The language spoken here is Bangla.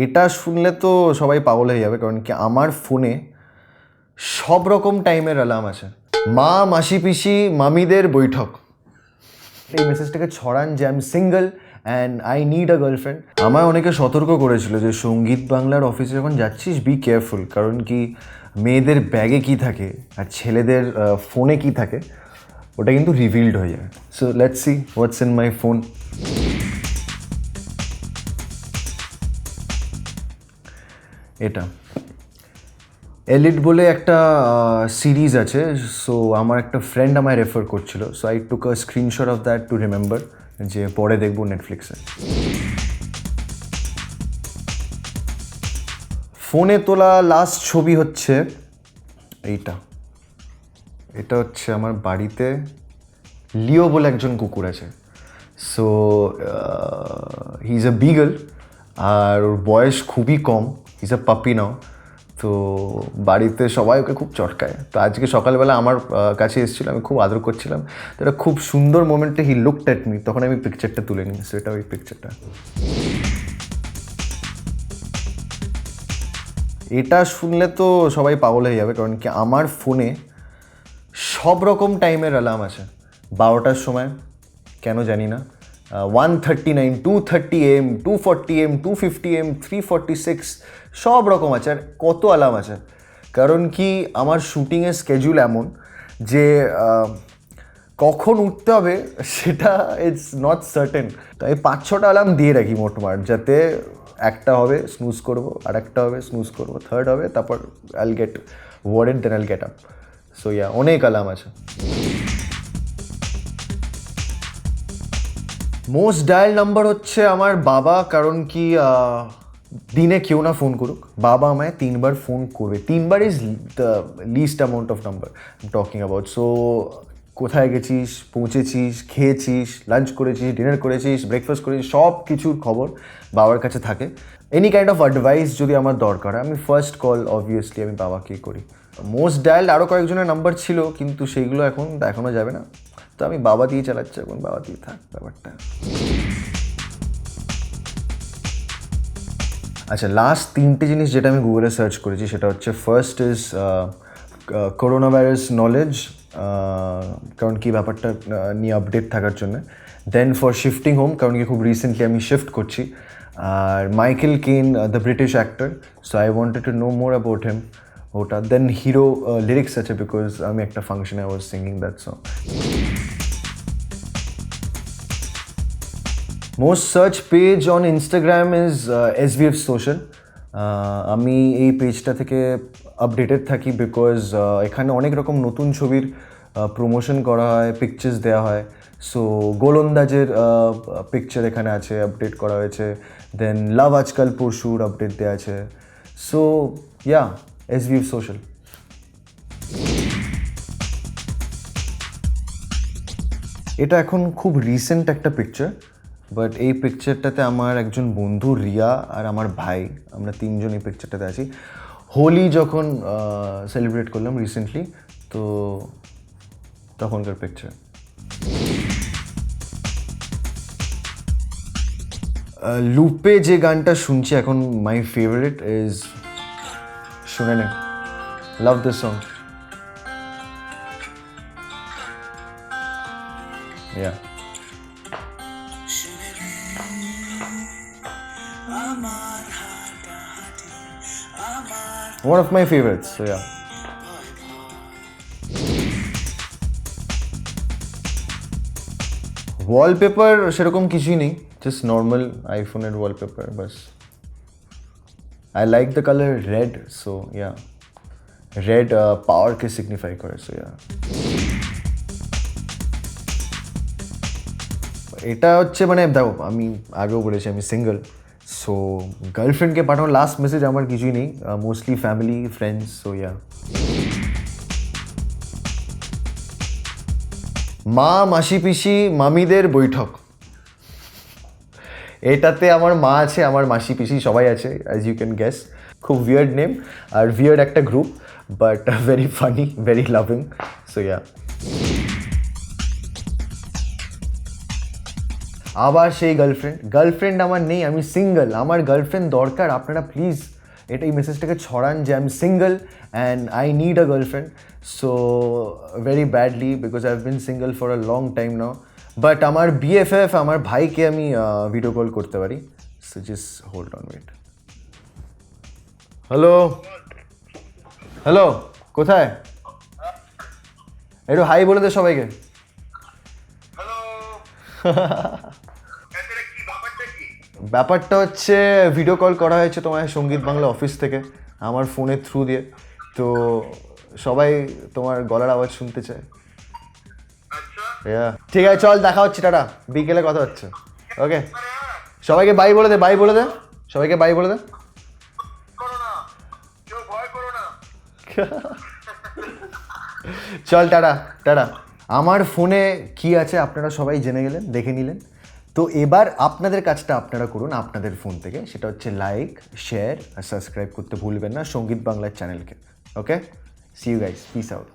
এটা শুনলে তো সবাই পাগল হয়ে যাবে, কারণ কি আমার ফোনে সব রকম টাইমের অ্যালার্ম আছে। মা, মাসি, পিসি, মামিদের বৈঠক। এই মেসেজটাকে ছড়ান যে I am single and I need a girlfriend. আমায় অনেকে সতর্ক করেছিল যে সঙ্গীত বাংলার অফিসে যখন যাচ্ছিস বি কেয়ারফুল, কারণ কি মেয়েদের ব্যাগে কি থাকে আর ছেলেদের ফোনে কি থাকে ওটা কিন্তু রিভিলড হয়ে যায়। So let's see what's in my phone. এটা এলিট বলে একটা সিরিজ আছে, সো আমার একটা ফ্রেন্ড আমায় রেফার করছিল, so I took a screenshot of that to remember যে পরে দেখবো নেটফ্লিক্সে। ফোনে তোলা লাস্ট ছবি হচ্ছে এইটা। এটা হচ্ছে আমার বাড়িতে লিও বলে একজন কুকুর আছে। So he is a beagle, আর ওর বয়স খুবই কম, ইজ আ পাপি নাও। তো বাড়িতে সবাই ওকে খুব চটকায়। তো আজকে সকালবেলা আমার কাছে এসেছিলো, আমি খুব আদর করছিলাম, তো এটা খুব সুন্দর মোমেন্টে হি লুকড অ্যাট মি, তখন আমি পিকচারটা তুলে নিই। সো এটা ওই পিকচারটা। এটা শুনলে তো সবাই পাগল হয়ে যাবে, কারণ কি আমার ফোনে সব রকম টাইমের অ্যালার্ম আছে। 12টার সময়, কেন জানি না, 1:39, 2:30 AM, 2:40 AM, 2:50 AM, 3:46, সব রকম আছে। আর কত অ্যালার্ম আছে, কারণ কি আমার শ্যুটিংয়ের স্কেডিউল এমন যে কখন উঠতে হবে সেটা ইটস নট সার্টেন। তাই 5-6টা অ্যালার্ম দিয়ে রাখি মোটমাট, যাতে একটা হবে স্নুজ করবো, আর একটা হবে স্নুজ করবো, থার্ড হবে, তারপর আইল গেট ওয়ার্ডেড, দেন আইল গেট আপ। সো ইয়া, অনেক অ্যালার্ম আছে। মোস্ট ডায়াল নাম্বার হচ্ছে আমার বাবা, কারণ কি দিনে কেউ না ফোন করুক, বাবা আমায় 3বার ফোন করবে। 3বার is the least amount of number talking about. So কোথায় গেছিস, পৌঁছেছিস, খেয়েছিস, লাঞ্চ করেছিস, ডিনার করেছিস, ব্রেকফাস্ট করেছিস, সব কিছুর খবর বাবার কাছে থাকে। এনি কাইন্ড অফ অ্যাডভাইস যদি আমার দরকার হয়, আমি ফার্স্ট কল অবভিয়াসলি আমি বাবাকেই করি। মোস্ট ডায়াল আরও কয়েকজনের নাম্বার ছিল, কিন্তু সেইগুলো এখন দেখানো যাবে না, তো আমি বাবা দিয়ে চালাচ্ছি এখন, বাবা দিয়ে থাক ব্যাপারটা। আচ্ছা, লাস্ট 3টে জিনিস যেটা আমি গুগলে সার্চ করেছি সেটা হচ্ছে, first is corona virus knowledge, কারণ কি ব্যাপারটা নিয়ে আপডেট থাকার জন্য। দেন ফর শিফটিং হোম, কারণ কি খুব রিসেন্টলি আমি শিফট করছি। আর Michael Caine, the British actor, so I wanted to know more about him, ওটা। দেন হিরো লিরিক্স আছে, বিকজ আমি একটা ফাংশনে I was singing that song. Most search page on Instagram is SVF social. আমি এই পেজটা থেকে আপডেটেড থাকি, বিকজ এখানে অনেক রকম নতুন ছবির প্রমোশন করা হয়, পিকচার্স দেওয়া হয়। সো গোলন্দাজের পিকচার এখানে আছে, আপডেট করা হয়েছে। দেন লাভ আজকাল পরশুর আপডেট দেওয়া আছে। So yeah, SVF social. এটা এখন খুব রিসেন্ট একটা পিকচার, বাট এই পিকচারটাতে আমার একজন বন্ধু রিয়া আর আমার ভাই, আমরা 3জন এই পিকচারটাতে আছি। হোলি যখন সেলিব্রেট করলাম রিসেন্টলি, তো তখনকার পিকচার। লুপে যে গানটা শুনছি এখন, মাই ফেভারিট ইজ, শুনে নে, love this song. Yeah, one of my favorites, so yeah. Wallpaper সেরকম কিছুই নেই, জাস্ট নর্মাল আইফোনের ওয়ালপেপার বাস। I like the colour red, so yeah, red পাওয়ারকে সিগনিফাই করে, সো ইয়া। এটা হচ্ছে মানে দেখো, আমি আগেও বলেছি আমি সিঙ্গেল, সো গার্লফ্রেন্ডকে পাঠানো লাস্ট মেসেজ আমার কিছুই নেই, mostly family, friends, so yeah. মা, মাসি, পিসি, মামিদের বৈঠক। এটাতে আমার মা আছে, আমার মাসি, পিসি সবাই আছে, অ্যাজ ইউ ক্যান গেস। খুব উইয়ার্ড নেম আর উইয়ার্ড একটা group, but very funny, very loving, so yeah. আবার সেই গার্লফ্রেন্ড আমার নেই, আমি সিঙ্গেল, আমার গার্লফ্রেন্ড দরকার, আপনারা প্লিজ এটা এই মেসেজটাকে ছড়ান যে I am single and I need a girlfriend so very badly because I have been single for a long time now but আমার বিএফএফ আমার ভাইকে আমি ভিডিও কল করতে পারি so just hold on wait. Hello hello, কোথায়? একটু হাই বলে দে সবাইকে। ব্যাপারটা হচ্ছে ভিডিও কল করা হয়েছে তোমায় সঙ্গীত বাংলা অফিস থেকে আমার ফোনের থ্রু দিয়ে, তো সবাই তোমার গলার আওয়াজ শুনতে চায়। ঠিক আছে চল, দেখা হচ্ছে, টাটা, বিকেলে কথা হচ্ছে। ওকে, সবাইকে বাই বলে দে, বাই বলে দে, সবাইকে বাই বলে দে। চল টাটা টাটা। আমার ফোনে কি আছে আপনারা সবাই জেনে গেলেন, দেখে নিলেন। তো এবার আপনাদের কাজটা আপনারা করুন আপনাদের ফোন থেকে, সেটা হচ্ছে লাইক, শেয়ার আর সাবস্ক্রাইব করতে ভুলবেন না সঙ্গীত বাংলার চ্যানেলকে। Okay, see you guys, peace out.